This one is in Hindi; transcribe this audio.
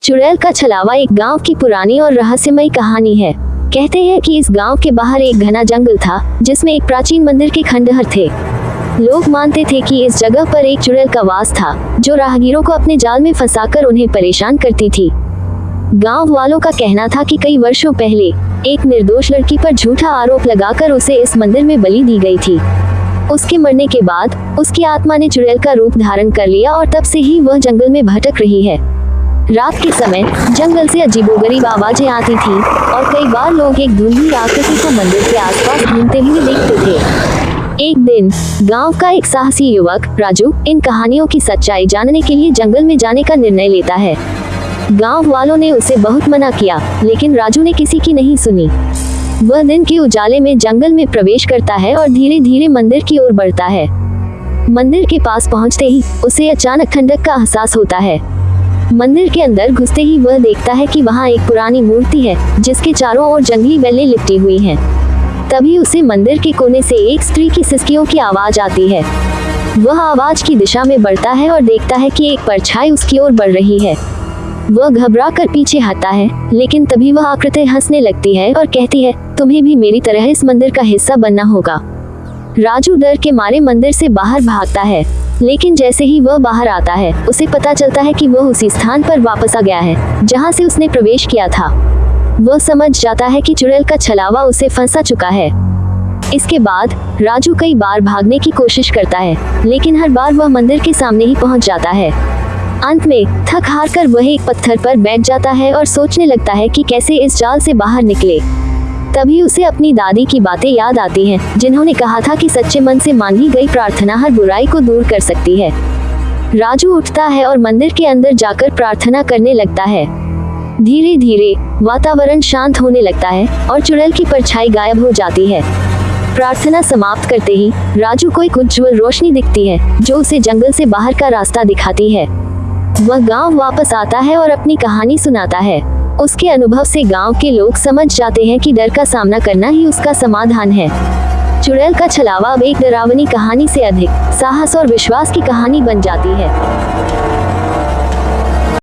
चुड़ैल का छलावा एक गांव की पुरानी और रहस्यमयी कहानी है। कहते हैं कि इस गांव के बाहर एक घना जंगल था जिसमें एक प्राचीन मंदिर के खंडहर थे। लोग मानते थे कि इस जगह पर एक चुड़ैल का वास था जो राहगीरों को अपने जाल में फंसाकर उन्हें परेशान करती थी। गांव वालों का कहना था कि कई वर्षों पहले एक निर्दोष लड़की पर झूठा आरोप लगाकर उसे इस मंदिर में बलि दी गई थी। उसके मरने के बाद उसकी आत्मा ने चुड़ैल का रूप धारण कर लिया और तब से ही वह जंगल में भटक रही है। रात के समय जंगल से अजीबोगरीब आवाजें आती थी और कई बार लोग एक धुंधली आकृति को मंदिर के आसपास घूमते हुए देखते थे। एक दिन गांव का एक साहसी युवक राजू इन कहानियों की सच्चाई जानने के लिए जंगल में जाने का निर्णय लेता है। गांव वालों ने उसे बहुत मना किया, लेकिन राजू ने किसी की नहीं सुनी। वह दिन के उजाले में जंगल में प्रवेश करता है और धीरे धीरे मंदिर की ओर बढ़ता है। मंदिर के पास पहुंचते ही उसे अचानक ठंडक का एहसास होता है। मंदिर के अंदर घुसते ही वह देखता है कि वहां एक पुरानी मूर्ति है जिसके चारों ओर जंगली बेलें लिपटी हुई हैं। तभी उसे मंदिर के कोने से एक स्त्री की सिसकियों की आवाज आती है। वह आवाज की दिशा में बढ़ता है और देखता है कि एक परछाई उसकी ओर बढ़ रही है। वह घबरा कर पीछे हटता है, लेकिन तभी वह आकृति हंसने लगती है और कहती है, तुम्हें भी मेरी तरह इस मंदिर का हिस्सा बनना होगा। राजू डर के मारे मंदिर से बाहर भागता है, लेकिन जैसे ही वह बाहर आता है उसे पता चलता है कि वह उसी स्थान पर वापस आ गया है जहां से उसने प्रवेश किया था। वह समझ जाता है कि चुड़ैल का छलावा उसे फंसा चुका है। इसके बाद राजू कई बार भागने की कोशिश करता है, लेकिन हर बार वह मंदिर के सामने ही पहुंच जाता है। अंत में थक हार कर वह एक पत्थर पर बैठ जाता है और सोचने लगता है कि कैसे इस जाल से बाहर निकले। तभी उसे अपनी दादी की बातें याद आती हैं, जिन्होंने कहा था कि सच्चे मन से मांगी गई प्रार्थना हर बुराई को दूर कर सकती है। राजू उठता है और मंदिर के अंदर जाकर प्रार्थना करने लगता है। धीरे धीरे वातावरण शांत होने लगता है और चुड़ैल की परछाई गायब हो जाती है। प्रार्थना समाप्त करते ही राजू को एक उज्ज्वल रोशनी दिखती है जो उसे जंगल से बाहर का रास्ता दिखाती है। वह गांव वापस आता है और अपनी कहानी सुनाता है। उसके अनुभव से गांव के लोग समझ जाते हैं कि डर का सामना करना ही उसका समाधान है। चुड़ैल का छलावा अब एक डरावनी कहानी से अधिक साहस और विश्वास की कहानी बन जाती है।